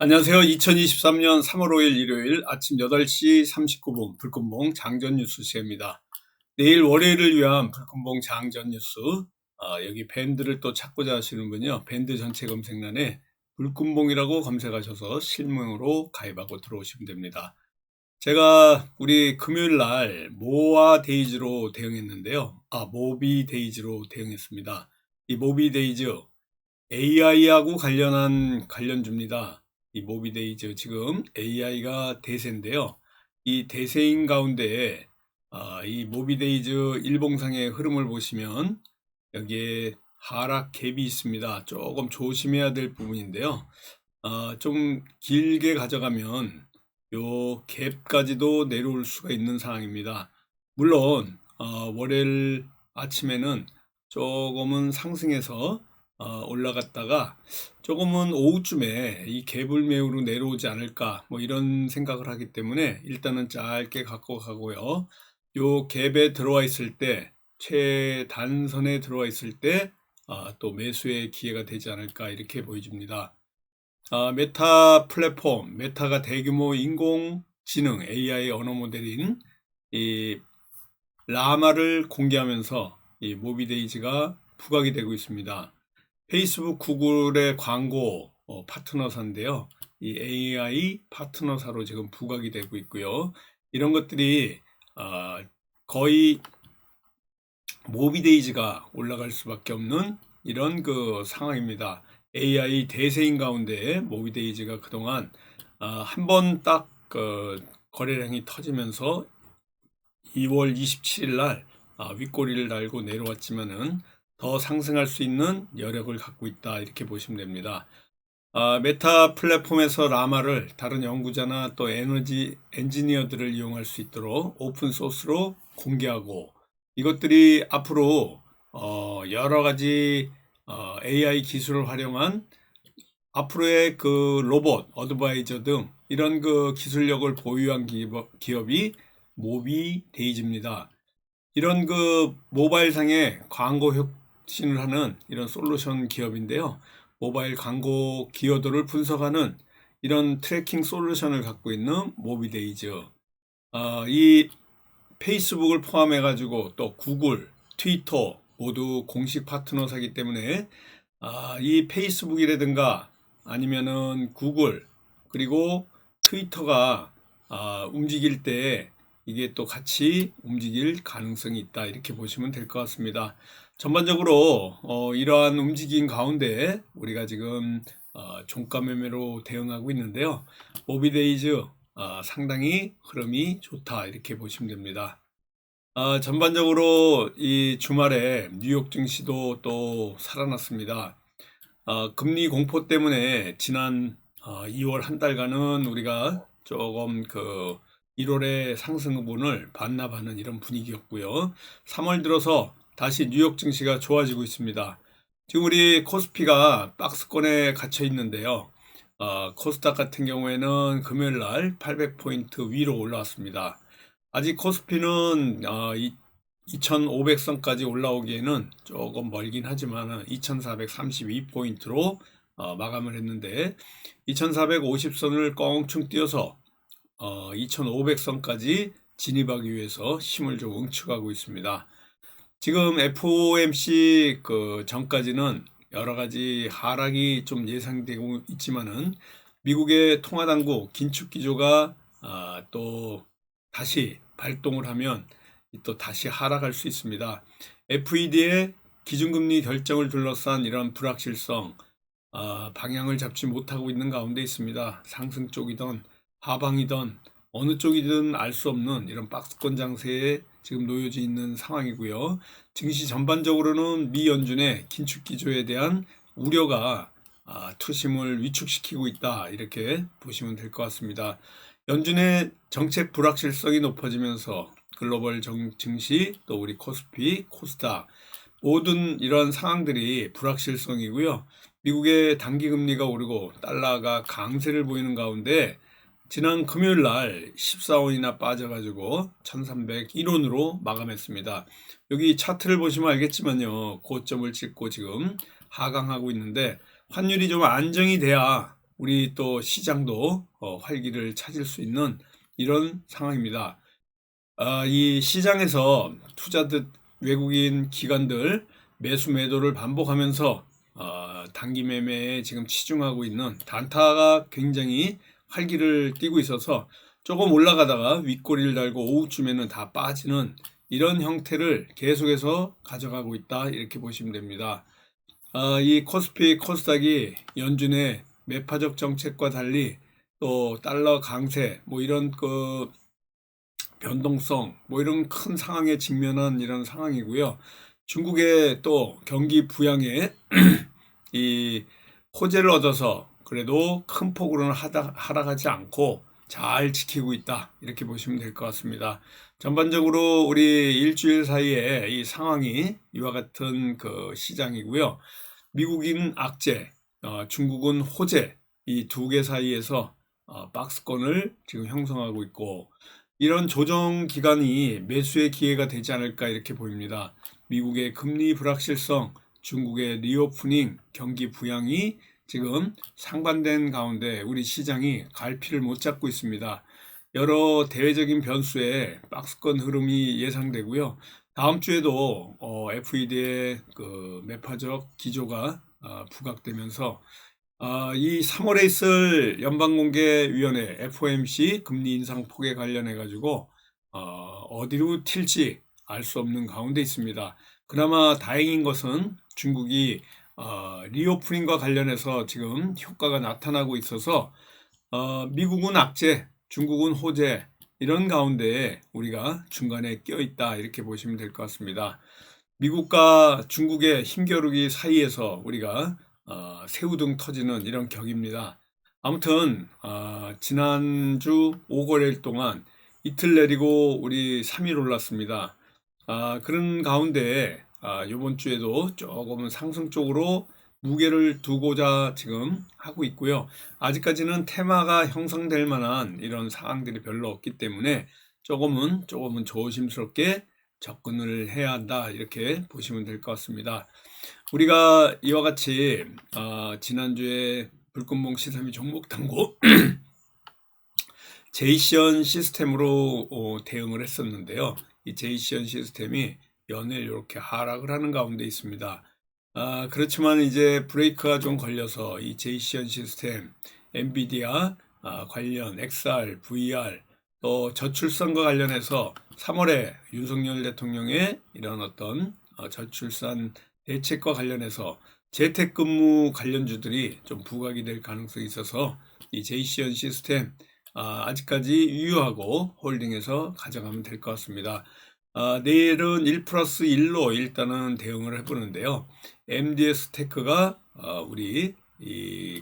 안녕하세요. 2023년 3월 5일 일요일 아침 8시 39분 불금봉 장전 뉴스 시간입니다. 내일 월요일을 위한 불금봉 장전 뉴스. 여기 밴드를 또 찾고자 하시는 분요. 밴드 전체 검색란에 불금봉이라고 검색하셔서 실명으로 가입하고 들어오시면 됩니다. 제가 우리 금요일 날 모아 데이즈로 대응했는데요. 모비 데이즈로 대응했습니다. 이 모비 데이즈 AI하고 관련주입니다. 이 모비데이즈 지금 AI가 대세인데요. 이 대세인 가운데 이 모비데이즈 일봉상의 흐름을 보시면 여기에 하락 갭이 있습니다. 조금 조심해야 될 부분인데요. 좀 길게 가져가면 요 갭까지도 내려올 수가 있는 상황입니다. 물론 월요일 아침에는 조금은 상승해서 올라갔다가 조금은 오후쯤에 이 갭을 메우로 내려오지 않을까 뭐 이런 생각을 하기 때문에 일단은 짧게 갖고 가고요. 요 갭에 들어와 있을 때 최단선에 들어와 있을 때 또 매수의 기회가 되지 않을까 이렇게 보여집니다. 메타 플랫폼, 메타가 대규모 인공지능 AI 언어 모델인 이 라마를 공개하면서 이 모비데이즈가 부각이 되고 있습니다. 페이스북, 구글의 광고 파트너사인데요. 이 AI 파트너사로 지금 부각이 되고 있고요. 이런 것들이 거의 모비데이즈가 올라갈 수밖에 없는 이런 그 상황입니다. AI 대세인 가운데 모비데이즈가 그동안 한 번 딱 거래량이 터지면서 2월 27일 날 윗꼬리를 달고 내려왔지만은 더 상승할 수 있는 여력을 갖고 있다 이렇게 보시면 됩니다. 메타 플랫폼에서 라마를 다른 연구자나 또 에너지 엔지니어들을 이용할 수 있도록 오픈 소스로 공개하고 이것들이 앞으로 여러 가지 AI 기술을 활용한 앞으로의 그 로봇, 어드바이저 등 이런 그 기술력을 보유한 기업이 모비데이즈입니다. 이런 그 모바일상의 광고 혁신을 하는 이런 솔루션 기업인데요. 모바일 광고 기여도를 분석하는 이런 트래킹 솔루션을 갖고 있는 모비데이즈. 이 페이스북을 포함해 가지고 또 구글, 트위터 모두 공식 파트너사기 때문에 이 페이스북이라든가 아니면은 구글 그리고 트위터가 움직일 때 이게 또 같이 움직일 가능성이 있다 이렇게 보시면 될 것 같습니다. 전반적으로 이러한 움직임 가운데 우리가 지금 종가 매매로 대응하고 있는데요. 모비데이즈 상당히 흐름이 좋다 이렇게 보시면 됩니다. 전반적으로 이 주말에 뉴욕 증시도 또 살아났습니다. 금리 공포 때문에 지난 2월 한 달간은 우리가 조금 그 1월의 상승분을 반납하는 이런 분위기였고요. 3월 들어서 다시 뉴욕 증시가 좋아지고 있습니다. 지금 우리 코스피가 박스권에 갇혀 있는데요. 코스닥 같은 경우에는 금요일 날 800포인트 위로 올라왔습니다. 아직 코스피는 2500선까지 올라오기에는 조금 멀긴 하지만 2432포인트로 마감을 했는데 2450선을 껑충 뛰어서 2500선까지 진입하기 위해서 힘을 좀 응축하고 있습니다. 지금 FOMC 그 전까지는 여러 가지 하락이 좀 예상되고 있지만은 미국의 통화당국 긴축 기조가 또 다시 발동을 하면 또 다시 하락할 수 있습니다. FED의 기준금리 결정을 둘러싼 이런 불확실성 방향을 잡지 못하고 있는 가운데 있습니다. 상승 쪽이든 하방이든 어느 쪽이든 알 수 없는 이런 박스권 장세에 지금 놓여져 있는 상황이고요. 증시 전반적으로는 미 연준의 긴축 기조에 대한 우려가 투심을 위축시키고 있다 이렇게 보시면 될 것 같습니다. 연준의 정책 불확실성이 높아지면서 글로벌 증시 또 우리 코스피, 코스닥 모든 이런 상황들이 불확실성이고요. 미국의 단기금리가 오르고 달러가 강세를 보이는 가운데 지난 금요일 날 14원이나 빠져가지고 1301원으로 마감했습니다. 여기 차트를 보시면 알겠지만요. 고점을 찍고 지금 하강하고 있는데 환율이 좀 안정이 돼야 우리 또 시장도 활기를 찾을 수 있는 이런 상황입니다. 이 시장에서 투자들 외국인 기관들 매수 매도를 반복하면서 단기 매매에 지금 치중하고 있는 단타가 굉장히 활기를 띠고 있어서 조금 올라가다가 윗꼬리를 달고 오후쯤에는 다 빠지는 이런 형태를 계속해서 가져가고 있다, 이렇게 보시면 됩니다. 이 코스피 코스닥이 연준의 매파적 정책과 달리 또 달러 강세 뭐 이런 변동성 뭐 이런 큰 상황에 직면한 이런 상황이고요. 중국의 또 경기 부양에 이 호재를 얻어서 그래도 큰 폭으로는 하락하지 않고 잘 지키고 있다, 이렇게 보시면 될 것 같습니다. 전반적으로 우리 일주일 사이에 이 상황이 이와 같은 시장이고요. 미국인 악재, 중국은 호재, 이 두 개 사이에서 박스권을 지금 형성하고 있고, 이런 조정 기간이 매수의 기회가 되지 않을까, 이렇게 보입니다. 미국의 금리 불확실성, 중국의 리오프닝, 경기 부양이 지금 상반된 가운데 우리 시장이 갈피를 못 잡고 있습니다. 여러 대외적인 변수에 박스권 흐름이 예상되고요. 다음 주에도 FED의 매파적 기조가 부각되면서 이 3월에 있을 연방공개위원회 FOMC 금리 인상 폭에 관련해 가지고 어디로 튈지 알 수 없는 가운데 있습니다. 그나마 다행인 것은 중국이 리오프닝과 관련해서 지금 효과가 나타나고 있어서 미국은 악재, 중국은 호재, 이런 가운데 우리가 중간에 껴있다, 이렇게 보시면 될 것 같습니다. 미국과 중국의 힘겨루기 사이에서 우리가 새우등 터지는 이런 격입니다. 아무튼 지난주 5거래일 동안 이틀 내리고 우리 3일 올랐습니다. 그런 가운데 이번 주에도 조금은 상승 쪽으로 무게를 두고자 지금 하고 있고요. 아직까지는 테마가 형성될 만한 이런 상황들이 별로 없기 때문에 조금은 조심스럽게 접근을 해야 한다, 이렇게 보시면 될 것 같습니다. 우리가 이와 같이 지난주에 불금봉 시사미 종목 탐구 제이시언 시스템으로 대응을 했었는데요. 이 제이시언 시스템이 연일 이렇게 하락을 하는 가운데 있습니다. 그렇지만 이제 브레이크가 좀 걸려서 이 제이시언 시스템, 엔비디아 관련 XR, VR, 또 저출산과 관련해서 3월에 윤석열 대통령의 이런 어떤 저출산 대책과 관련해서 재택근무 관련주들이 좀 부각이 될 가능성이 있어서 이 제이시언 시스템 아직까지 유효하고 홀딩해서 가져가면 될 것 같습니다. 내일은 1+1로 일단은 대응을 해보는데요. MDS 테크가 우리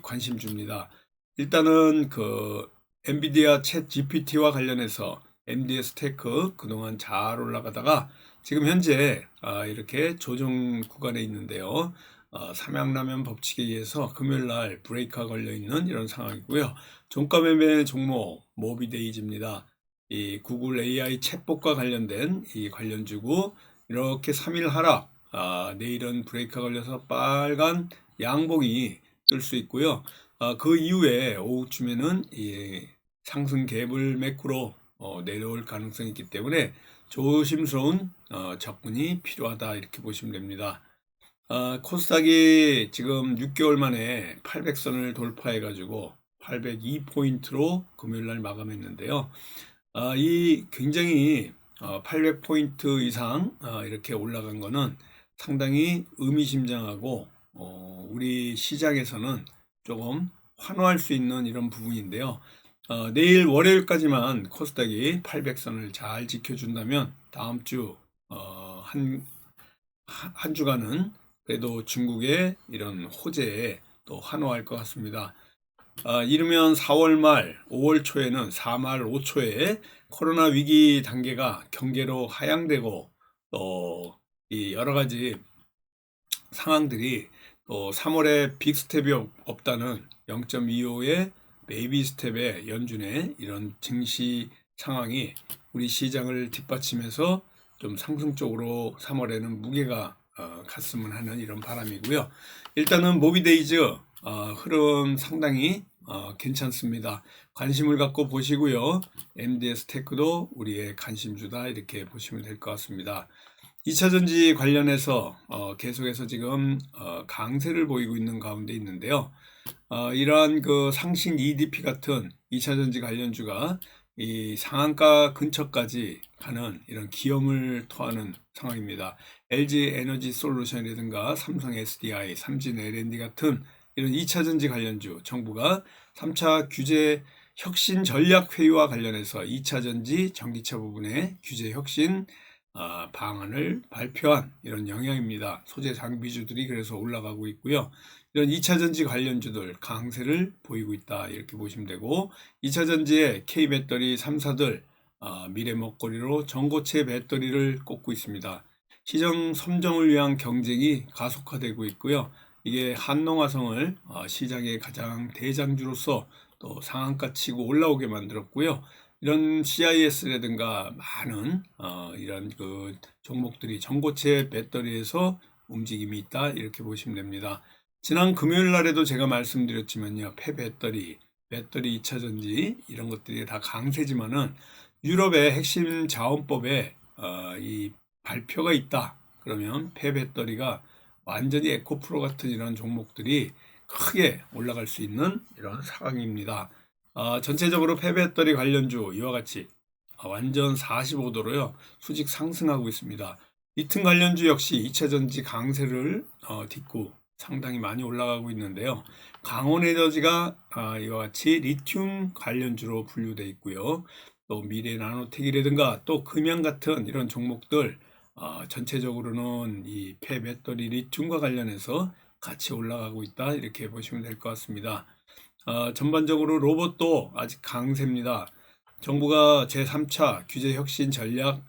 관심주입니다. 일단은 엔비디아 챗 GPT와 관련해서 MDS 테크 그동안 잘 올라가다가 지금 현재 이렇게 조정 구간에 있는데요. 삼양라면 법칙에 의해서 금요일날 브레이크가 걸려있는 이런 상황이고요. 종가 매매 종목 모비데이즈입니다. 이 구글 AI 챗봇과 관련된 이 관련주고 이렇게 3일 하락, 내일은 브레이크가 걸려서 빨간 양봉이 뜰 수 있고요. 그 이후에 오후쯤에는 이 상승 갭을 매꾸로 내려올 가능성이 있기 때문에 조심스러운 접근이 필요하다, 이렇게 보시면 됩니다. 코스닥이 지금 6개월 만에 800선을 돌파해 가지고 802포인트로 금요일날 마감했는데요. 이 굉장히 800포인트 이상 이렇게 올라간 거는 상당히 의미심장하고 우리 시장에서는 조금 환호할 수 있는 이런 부분인데요. 내일 월요일까지만 코스닥이 800선을 잘 지켜준다면 다음 주 한 주간은 그래도 중국의 이런 호재에 또 환호할 것 같습니다. 이르면 4월 말, 5월 초에는 4말 5초에 코로나 위기 단계가 경계로 하향되고 또 이 여러 가지 상황들이 또 3월에 빅스텝이 없다는 0.25의 베이비 스텝의 연준의 이런 증시 상황이 우리 시장을 뒷받침해서 좀 상승 쪽으로 3월에는 무게가 갔으면 하는 이런 바람이고요. 일단은 모비데이즈 흐름 상당히 괜찮습니다. 관심을 갖고 보시고요. MDS 테크도 우리의 관심주다 이렇게 보시면 될 것 같습니다. 2차전지 관련해서 계속해서 지금 강세를 보이고 있는 가운데 있는데요. 이러한 그 상신 EDP 같은 2차전지 관련주가 이 상한가 근처까지 가는 이런 기염을 토하는 상황입니다. LG 에너지 솔루션이라든가 삼성 SDI, 삼진 L&D 같은 이런 2차전지 관련주, 정부가 3차 규제 혁신 전략 회의와 관련해서 2차전지 전기차 부분의 규제 혁신 방안을 발표한 이런 영향입니다. 소재 장비주들이 그래서 올라가고 있고요. 이런 2차전지 관련주들 강세를 보이고 있다 이렇게 보시면 되고, 2차전지의 K배터리 3사들 미래 먹거리로 전고체 배터리를 꼽고 있습니다. 시장 선점을 위한 경쟁이 가속화되고 있고요. 이게 한농화성을 시장의 가장 대장주로서 또 상한가 치고 올라오게 만들었고요. 이런 CIS라든가 많은 이런 그 종목들이 전고체 배터리에서 움직임이 있다 이렇게 보시면 됩니다. 지난 금요일 날에도 제가 말씀드렸지만요, 폐배터리, 배터리 2차전지 이런 것들이 다 강세지만은 유럽의 핵심 자원법에 이 발표가 있다 그러면 폐배터리가 완전히 에코프로 같은 이런 종목들이 크게 올라갈 수 있는 이런 상황입니다. 전체적으로 폐배터리 관련주 이와 같이 완전 45도로요 수직 상승하고 있습니다. 리튬 관련주 역시 2차전지 강세를 딛고 상당히 많이 올라가고 있는데요. 강원에너지가 이와 같이 리튬 관련주로 분류되어 있고요. 또 미래 나노텍이라든가 또 금양 같은 이런 종목들 전체적으로는 이 폐배터리 리튬과 관련해서 같이 올라가고 있다 이렇게 보시면 될 것 같습니다. 전반적으로 로봇도 아직 강세입니다. 정부가 제3차 규제 혁신 전략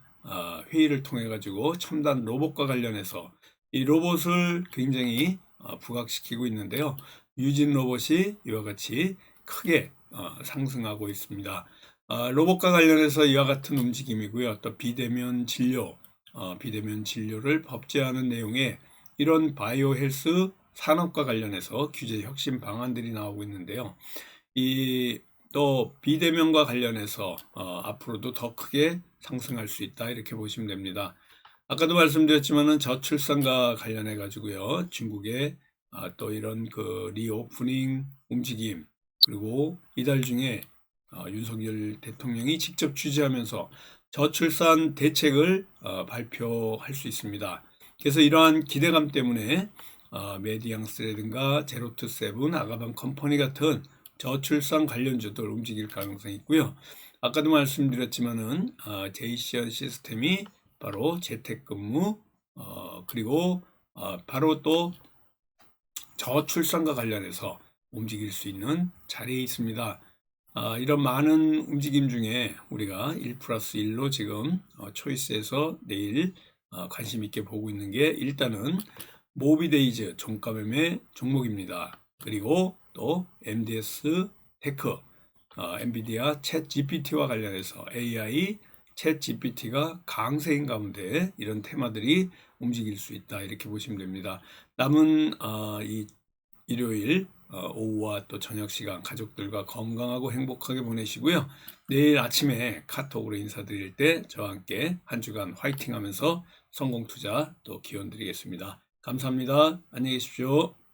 회의를 통해 가지고 첨단 로봇과 관련해서 이 로봇을 굉장히 부각시키고 있는데요. 유진 로봇이 이와 같이 크게 상승하고 있습니다. 로봇과 관련해서 이와 같은 움직임이고요. 또 비대면 진료를 법제화하는 내용의 이런 바이오 헬스 산업과 관련해서 규제 혁신 방안들이 나오고 있는데요. 또 비대면과 관련해서 앞으로도 더 크게 상승할 수 있다 이렇게 보시면 됩니다. 아까도 말씀드렸지만은 저출산과 관련해 가지고요, 중국의 또 이런 그 리오프닝 움직임, 그리고 이달 중에 윤석열 대통령이 직접 주재하면서 저출산 대책을 발표할 수 있습니다. 그래서 이러한 기대감 때문에 메디앙스라든가 제로투세븐, 아가방 컴퍼니 같은 저출산 관련주들 움직일 가능성이 있고요. 아까도 말씀드렸지만은 제이시언 시스템이 바로 재택근무 그리고 바로 또 저출산과 관련해서 움직일 수 있는 자리에 있습니다. 이런 많은 움직임 중에 우리가 1+1로 지금 초이스에서 내일 관심 있게 보고 있는 게 일단은 모비데이즈 종가매매 종목입니다. 그리고 또 MDS 테크, 엔비디아 챗 GPT와 관련해서 AI 챗 GPT가 강세인 가운데 이런 테마들이 움직일 수 있다 이렇게 보시면 됩니다. 남은 이 일요일 오후와 또 저녁 시간 가족들과 건강하고 행복하게 보내시고요. 내일 아침에 카톡으로 인사드릴 때 저와 함께 한 주간 화이팅 하면서 성공 투자 또 기원 드리겠습니다. 감사합니다. 안녕히 계십시오.